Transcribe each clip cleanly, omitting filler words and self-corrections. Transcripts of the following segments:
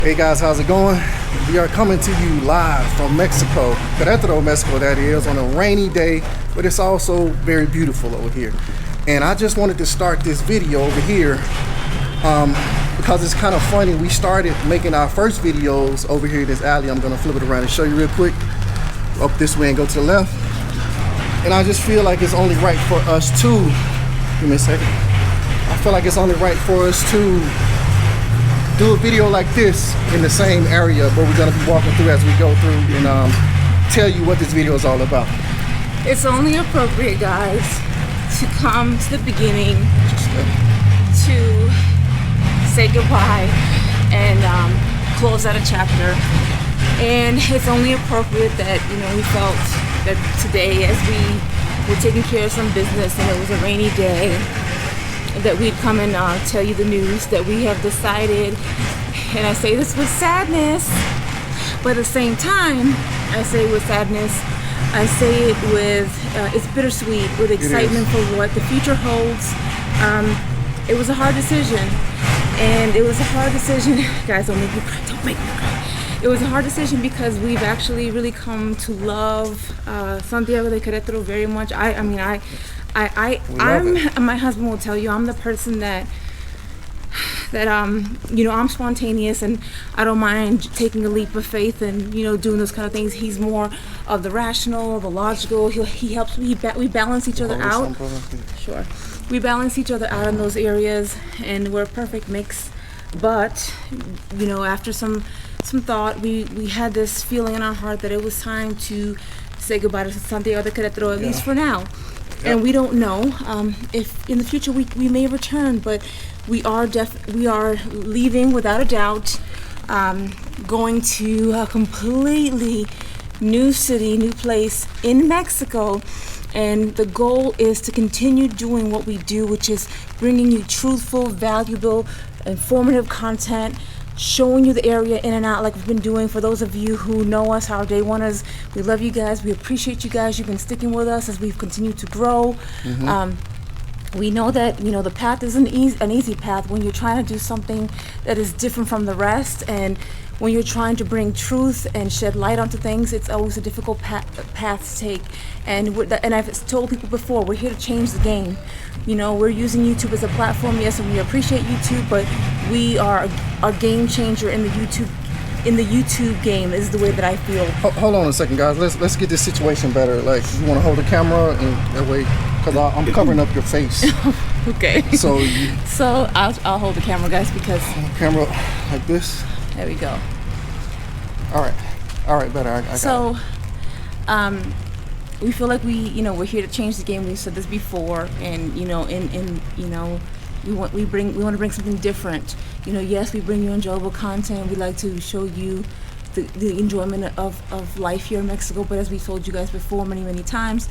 Hey guys, how's it going? We are coming to you live from Mexico, Queretaro, Mexico that is, on a rainy day, but it's also very beautiful over here. And I just wanted to start this video over here because it's kind of funny. We started making our first videos over here in this alley. I'm gonna flip it around and show you real quick. Up this way and go to the left. And I just feel like it's only right for us to, give me a second. I feel like it's only right for us to do a video like this in the same area where we're gonna be walking through as we go through and tell you what this video is all about. It's only appropriate, guys, to come to the beginning, to say goodbye and close out a chapter. And it's only appropriate that, we felt that today, as we were taking care of some business and it was a rainy day, that we'd come and tell you the news that we have decided, and I say this with sadness, but at the same time, I say it with sadness, I say it with, it's bittersweet, with excitement for what the future holds. It was a hard decision, and it was a hard decision, guys, don't make me cry. It was a hard decision because we've actually really come to love Santiago de Queretaro very much. My husband will tell you, I'm the person that I'm spontaneous and I don't mind taking a leap of faith and doing those kind of things. He's more of the rational, the logical. He helps me. We balance each other out. Sure, we balance each other out in those areas, and we're a perfect mix. But after some thought, we had this feeling in our heart that it was time to say goodbye to Santiago de Queretaro, at least for now. And we don't know if in the future we may return, but we are leaving without a doubt, going to a completely new city, new place in Mexico. And the goal is to continue doing what we do, which is bringing you truthful, valuable, informative content, showing you the area in and out like we've been doing. For those of you who know us, our day oneers, we love you guys. We appreciate you guys. You've been sticking with us as we've continued to grow. We know that the path isn't an easy path when you're trying to do something that is different from the rest, and when you're trying to bring truth and shed light onto things, it's always a difficult path to take. And I've told people before, we're here to change the game. We're using YouTube as a platform, yes, and we appreciate YouTube, but we are a game changer in the YouTube game, is the way that I feel. Hold on a second, guys. Let's get this situation better. Like, you want to hold the camera and that way, because I'm covering up your face. Okay. So I'll hold the camera, guys, because camera like this. There we go. All right, better. I got it. We feel like we're here to change the game. We said this before, and we want to bring something different. Yes, we bring you enjoyable content. We like to show you the enjoyment of life here in Mexico. But as we told you guys before many times,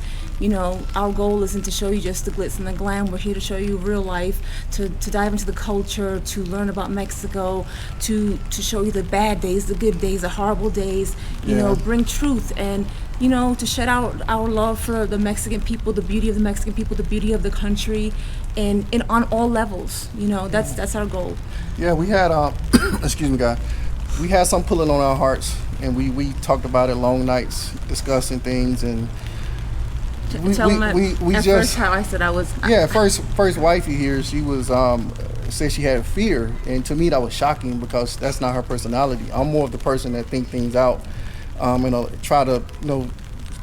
our goal isn't to show you just the glitz and the glam. We're here to show you real life, to dive into the culture, to learn about Mexico, to show you the bad days, the good days, the horrible days, bring truth, and to shed out our love for the Mexican people, the beauty of the Mexican people, the beauty of the country, and on all levels. That's our goal. Yeah, we had excuse me, guys. We had some pulling on our hearts, and we talked about it long nights, discussing things, and first how I said I was. Yeah, first wifey here, she was said she had fear, and to me that was shocking because that's not her personality. I'm more of the person that think things out, try to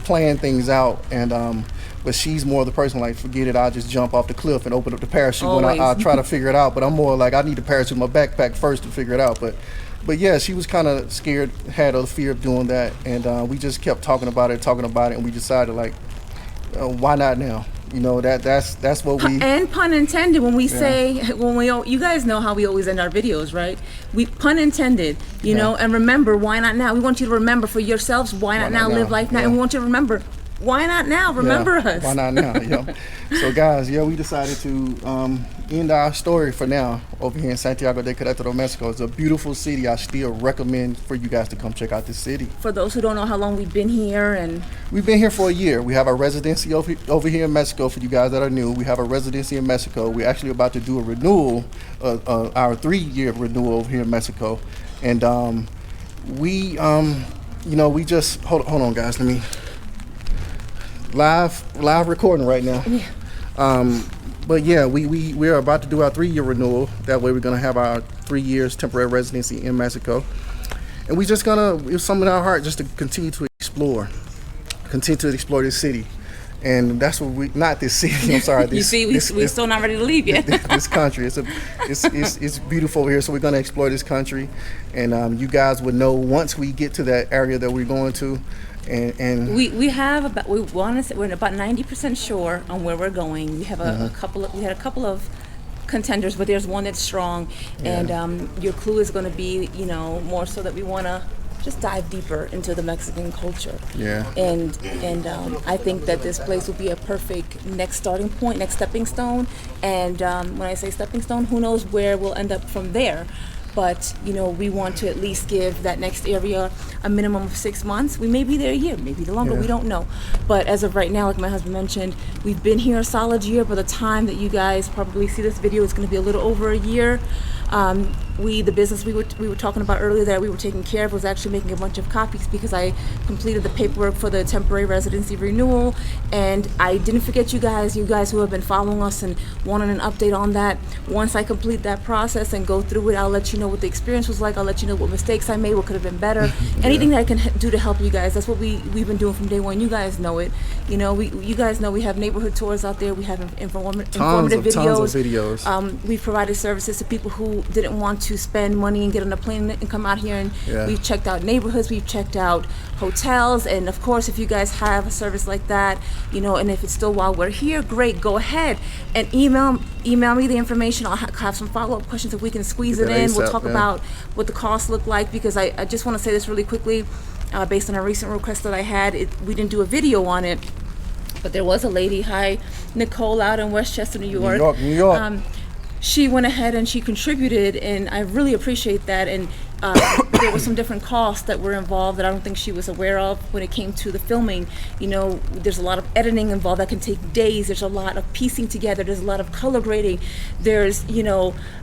plan things out, and but she's more of the person like, forget it, I'll just jump off the cliff and open up the parachute when I try to figure it out. But I'm more like, I need the parachute in my backpack first to figure it out. But yeah, she was kind of scared, had a fear of doing that, and we just kept talking about it, and we decided like, why not now? That's what we. And pun intended when we say, you guys know how we always end our videos, right? We pun intended, and remember, why not now? We want you to remember for yourselves, why not now? Live life now, and we want you to remember, why not now? Remember us. Why not now? So guys, we decided to end our story for now over here in Santiago de Queretaro, Mexico. It's a beautiful city. I still recommend for you guys to come check out this city. For those who don't know how long we've been here, and we've been here for a year. We have a residency over here in Mexico. For you guys that are new, we have a residency in Mexico. We're actually about to do a renewal, our 3-year renewal over here in Mexico. And we we just hold on, guys. Let me live recording right now. Yeah. But yeah, we are about to do our 3-year renewal. That way, we're gonna have our 3 years temporary residency in Mexico, and we just gonna, it's something in our heart just to continue to explore this city. And that's what we, not this city, I'm sorry. You see, we're still not ready to leave yet. This country, it's beautiful here, so we're going to explore this country. And you guys would know once we get to that area that we're going to. And we have about, we're about 90% sure on where we're going. We have a couple of contenders, but there's one that's strong. Yeah. And your clue is going to be, more so that we want to just dive deeper into the Mexican culture. Yeah. And I think that this place will be a perfect next starting point, next stepping stone. And when I say stepping stone, who knows where we'll end up from there. But, we want to at least give that next area a minimum of 6 months. We may be there a year, maybe longer, we don't know. But as of right now, like my husband mentioned, we've been here a solid year. By the time that you guys probably see this video, it's going to be a little over a year. The business we were talking about earlier that we were taking care of was actually making a bunch of copies, because I completed the paperwork for the temporary residency renewal, and I didn't forget you guys who have been following us and wanted an update on that. Once I complete that process and go through it, I'll let you know what the experience was like. I'll let you know what mistakes I made, what could have been better. Anything that I can do to help you guys. That's what we've been doing from day one. You guys know it. You guys know we have neighborhood tours out there. We have informative videos. We've provided services to people who didn't want to spend money and get on a plane and come out here, and we've checked out neighborhoods, we've checked out hotels, and of course, if you guys have a service like that, and if it's still while we're here, great, go ahead and email me the information. I'll have some follow-up questions if we can squeeze it in. We'll talk about what the costs look like, because I just want to say this really quickly, based on a recent request that I had. We didn't do a video on it, but there was a lady, hi Nicole, out in Westchester, New York. New York. She went ahead and she contributed, and I really appreciate that. And there were some different costs that were involved that I don't think she was aware of when it came to the filming. There's a lot of editing involved that can take days. There's a lot of piecing together. There's a lot of color grading. There's,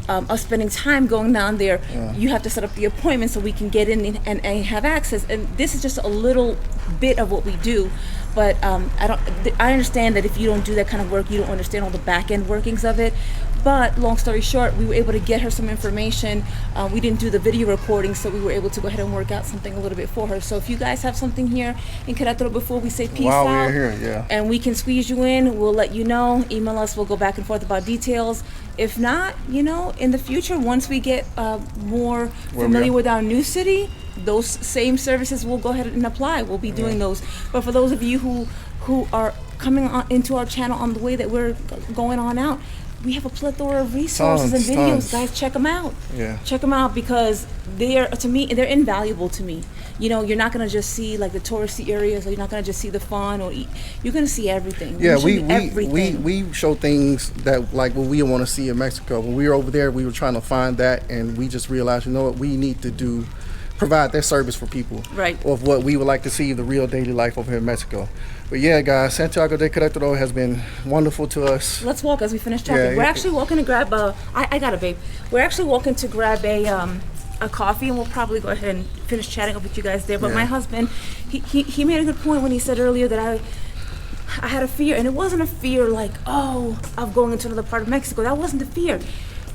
us spending time going down there. You have to set up the appointment so we can get in and have access. And this is just a little bit of what we do. But I understand that if you don't do that kind of work, you don't understand all the back end workings of it. But long story short, we were able to get her some information. We didn't do the video recording, so we were able to go ahead and work out something a little bit for her. So if you guys have something here in Queretaro before we say peace out, we're here, and we can squeeze you in, we'll let you know. Email us, we'll go back and forth about details. If not, in the future, once we get more familiar with our new city, those same services will go ahead and apply. We'll be doing those. But for those of you who are coming on into our channel on the way that we're going on out, we have a plethora of resources and videos. Guys, check them out. Check them out, because they're invaluable to me. You're not going to just see like the touristy areas, or you're not going to just see the fun, or you're going to see everything. We show things that like what we want to see in Mexico. When we were over there, we were trying to find that, and we just realized, what we need to provide that service for people, of what we would like to see, the real daily life over here in Mexico. But yeah, guys, Santiago de Queretaro has been wonderful to us. Let's walk as we finish talking. We're actually walking to grab I got it, babe. We're actually walking to grab a coffee, and we'll probably go ahead and finish chatting up with you guys there. But my husband, he made a good point when he said earlier that I had a fear, and it wasn't a fear like, of going into another part of Mexico. That wasn't the fear.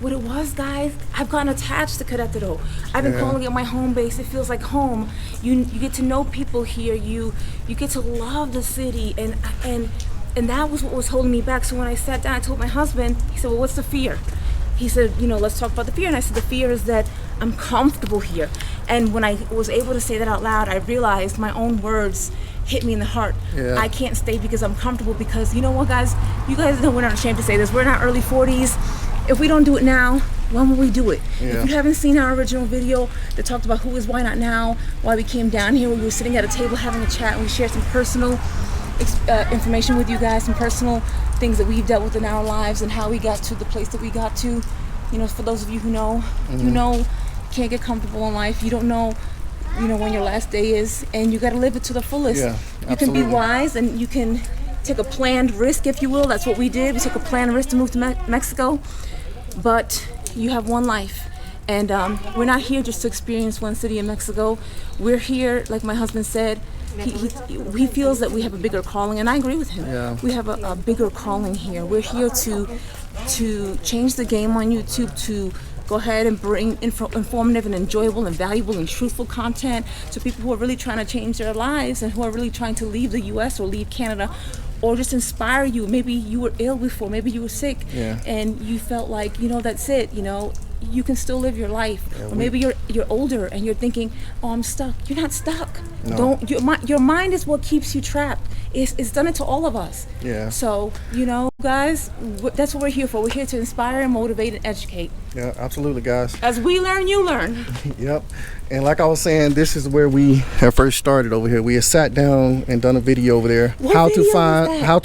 What it was, guys, I've gotten attached to Queretaro. I've been calling it my home base. It feels like home. You get to know people here. You get to love the city, and that was what was holding me back. So when I sat down, I told my husband. He said, "Well, what's the fear?" He said, let's talk about the fear. And I said, the fear is that I'm comfortable here. And when I was able to say that out loud, I realized my own words hit me in the heart. I can't stay because I'm comfortable, because you know what, guys? You guys know we're not ashamed to say this. We're in our early 40s. If we don't do it now, when will we do it? If you haven't seen our original video that talked about who is why not now, why we came down here, we were sitting at a table having a chat, and we shared some personal information with you guys, some personal things that we've dealt with in our lives, and how we got to the place that we got to. For those of you who know, you can't get comfortable in life. You don't know, when your last day is, and you got to live it to the fullest. You can be wise, and you can take a planned risk, if you will. That's what we did. We took a planned risk to move to Mexico. But you have one life, And we're not here just to experience one city in Mexico. We're here, like my husband said, he feels that we have a bigger calling, and I agree with him. Yeah. We have a bigger calling here. We're here to change the game on YouTube, to go ahead and bring informative and enjoyable and valuable and truthful content to people who are really trying to change their lives and who are really trying to leave the U.S. or leave Canada, or just inspire you. Maybe you were ill before, maybe you were sick, and you felt like, that's it, you can still live your life. Or maybe you're older and you're thinking, oh, I'm stuck. You're not stuck. No. Your mind is what keeps you trapped. It's done it to all of us. Yeah. So, guys, that's what we're here for. We're here to inspire and motivate and educate. Yeah, absolutely, guys. As we learn, you learn. Yep. And like I was saying, this is where we have first started over here. We had sat down and done a video over there. How to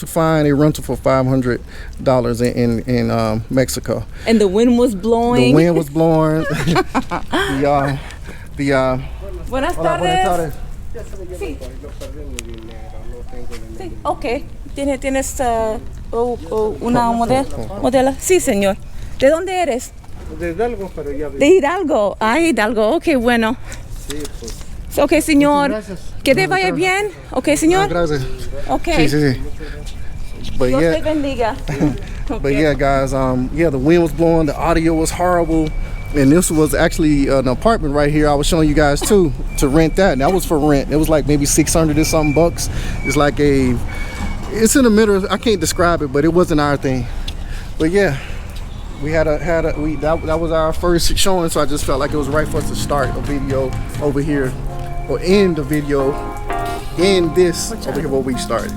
find a rental for $500 in Mexico. And the wind was blowing. The wind was blowing. Buenas tardes. Sí. Sí, okay. ¿Tienes una modelo? Sí, señor. ¿De dónde eres? De Hidalgo, pero ya De Hidalgo. Ay, Hidalgo. Ok, bueno. Sí, pues. Ok, señor. Gracias. Que te vaya bien. Ok, señor. Gracias. Ok. Sí. But Dios yeah, te bendiga. but yeah, guys. The wind was blowing. The audio was horrible. And this was actually an apartment right here. I was showing you guys too to rent that. And that was for rent. It was like maybe 600 and something bucks. It's like it's in the middle. I can't describe it, but it wasn't our thing. But yeah, we that was our first showing. So I just felt like it was right for us to start a video over here, or end the video in this over here where we started.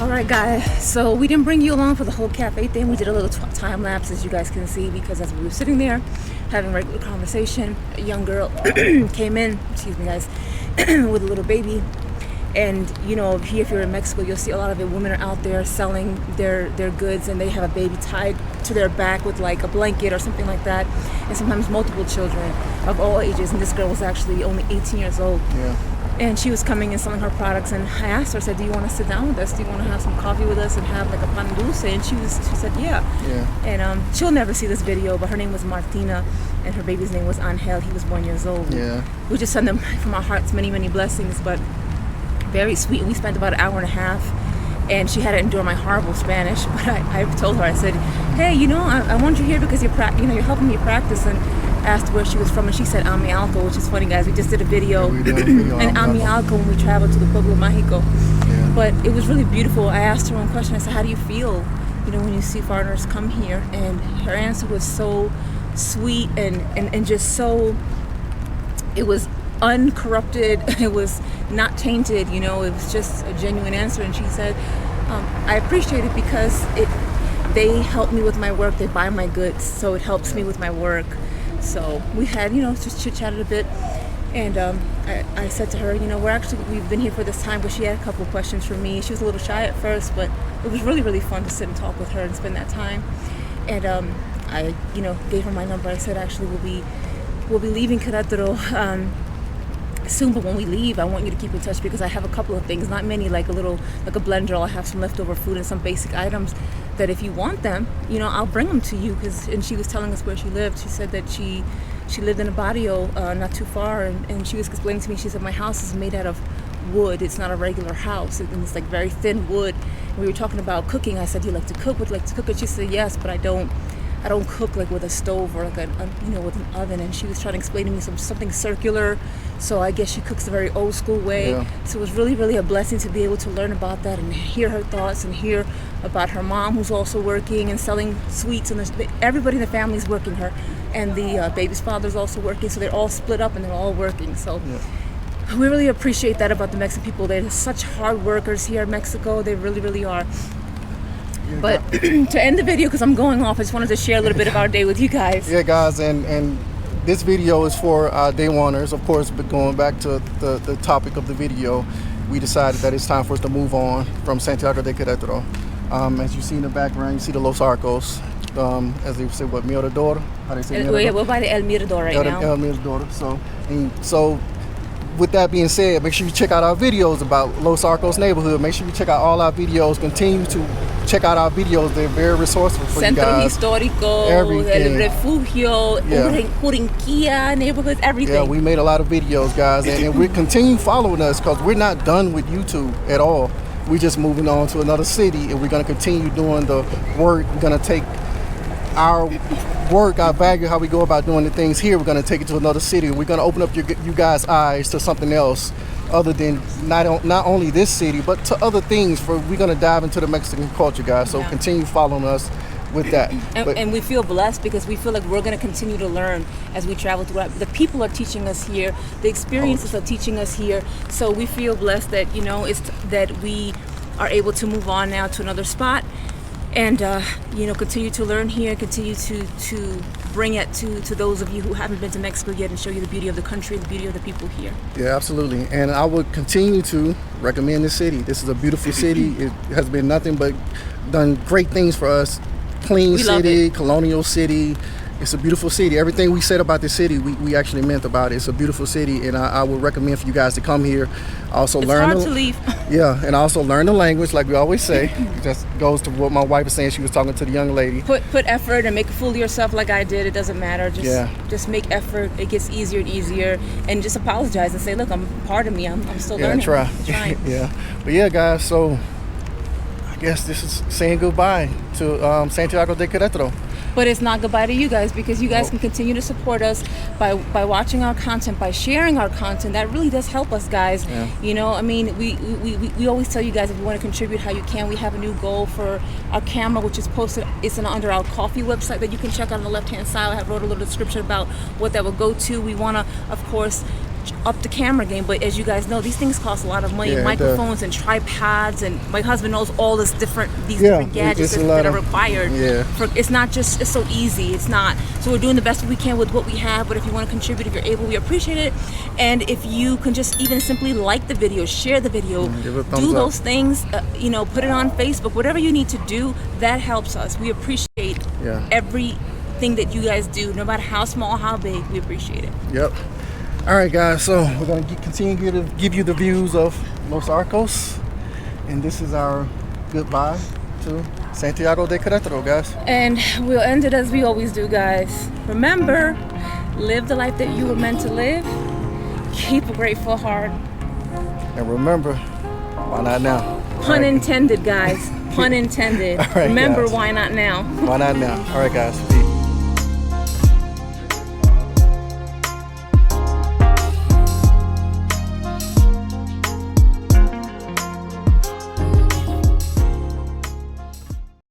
Alright guys, so we didn't bring you along for the whole cafe thing. We did a little time lapse, as you guys can see, because as we were sitting there having regular conversation, a young girl came in, excuse me guys, with a little baby. And here if you're in Mexico, you'll see a lot of women are out there selling their goods, and they have a baby tied to their back with like a blanket or something like that, and sometimes multiple children of all ages. And this girl was actually only 18 years old. Yeah. And she was coming and selling her products, and I asked her, I said, do you want to sit down with us? Do you want to have some coffee with us and have like a pan dulce? And she said, yeah. And she'll never see this video, but her name was Martina, and her baby's name was Angel. He was 1 year old. Yeah. We just send them from our hearts many, many blessings, but very sweet. And we spent about an hour and a half, and she had to endure my horrible Spanish, but I told her, I said, hey, I want you here because you're helping me practice. And asked where she was from, and she said Amialco, which is funny, guys. We just did a video in Amialco when we traveled to the Pueblo Mágico. Yeah. But it was really beautiful. I asked her one question. I said, how do you feel, when you see foreigners come here? And her answer was so sweet and just so, it was uncorrupted. It was not tainted, it was just a genuine answer. And she said, I appreciate it because they help me with my work. They buy my goods, so it helps me with my work. So we had, just chit-chatted a bit, and I said to her, we've been here for this time, but she had a couple of questions for me. She was a little shy at first, but it was really, really fun to sit and talk with her and spend that time. And I, gave her my number. I said, actually, we'll be leaving Queretaro soon, but when we leave, I want you to keep in touch because I have a couple of things, not many, like a blender. I'll have some leftover food and some basic items that if you want them, I'll bring them to you. And she was telling us where she lived. She said that she lived in a barrio not too far, and she was explaining to me, she said, my house is made out of wood. It's not a regular house, and it's like very thin wood. And we were talking about cooking. I said, do you like to cook? Would you like to cook? And she said, yes, but I don't cook like with a stove or like with an oven. And she was trying to explain to me something circular. So I guess she cooks a very old school way. Yeah. So it was really, really a blessing to be able to learn about that and hear her thoughts and hear about her mom, who's also working and selling sweets. And everybody in the family is working her. And the baby's father's also working. So they're all split up and they're all working. So we really appreciate that about the Mexican people. They're such hard workers here in Mexico. They really, really are. But to end the video, because I'm going off, I just wanted to share a little bit of our day with you guys. Yeah, guys, and this video is for day oneers, of course, but going back to the topic of the video, we decided that it's time for us to move on from Santiago de Queretaro. As you see in the background, you see the Los Arcos. As they say, what, Mirador? How they say Mirador? We're by the El Mirador right now. El Mirador. So with that being said, make sure you check out our videos about Los Arcos neighborhood. Make sure you check out all our videos. Continue to check out our videos. They're very resourceful for Centro you guys. Histórico, Everything. El Refugio, Yeah. Jurinquilla neighborhoods, everything. Yeah, we made a lot of videos, guys, and we continue following us because we're not done with YouTube at all. We're just moving on to another city, and we're going to continue doing the work. We're going to take our work, our value, how we go about doing the things here. We're going to take it to another city. We're going to open up you guys' eyes to something else other than not only this city, but to other things. We're going to dive into the Mexican culture, guys. So continue following us with that. And we feel blessed because we feel like we're going to continue to learn as we travel throughout. The people are teaching us here. The experiences are teaching us here. So we feel blessed that, that we are able to move on now to another spot and, continue to learn here, continue to bring it to those of you who haven't been to Mexico yet and show you the beauty of the country, the beauty of the people here. Yeah, absolutely. And I would continue to recommend this city. This is a beautiful city. It has been nothing but done great things for us. Clean city, colonial city. It's a beautiful city. Everything we said about the city, we actually meant about it. It's a beautiful city, and I would recommend for you guys to come here. Also it's hard to leave. Yeah, and also learn the language, like we always say. It just goes to what my wife was saying. She was talking to the young lady. Put effort and make a fool of yourself like I did. It doesn't matter. Just make effort. It gets easier and easier. And just apologize and say, look, pardon me. I'm still learning. Try. I'm trying. Yeah. But yeah, guys, so I guess this is saying goodbye to Santiago de Queretaro. But it's not goodbye to you guys because you guys can continue to support us by watching our content, by sharing our content. That really does help us, guys. Yeah. We always tell you guys if you want to contribute how you can. We have a new goal for our camera, which is posted. It's under our coffee website that you can check out on the left-hand side. I have wrote a little description about what that will go to. We want to, of course, up the camera game, but as you guys know, these things cost a lot of money. Microphones and tripods, and my husband knows all these different gadgets that are required. It's so easy. It's not. So we're doing the best we can with what we have, but if you want to contribute, if you're able, we appreciate it. And if you can just even simply like the video, share the video, do those things, put it on Facebook, whatever you need to do, that helps us. We appreciate everything that you guys do, no matter how small, how big, we appreciate it. Yep. All right, guys, so we're going to continue to give you the views of Los Arcos, and this is our goodbye to Santiago de Queretaro, guys. And we'll end it as we always do, guys. Remember, live the life that you were meant to live. Keep a grateful heart. And remember, why not now? Pun intended, guys. Pun intended. All right, remember, guys. Why not now? Why not now? All right, guys. Peace.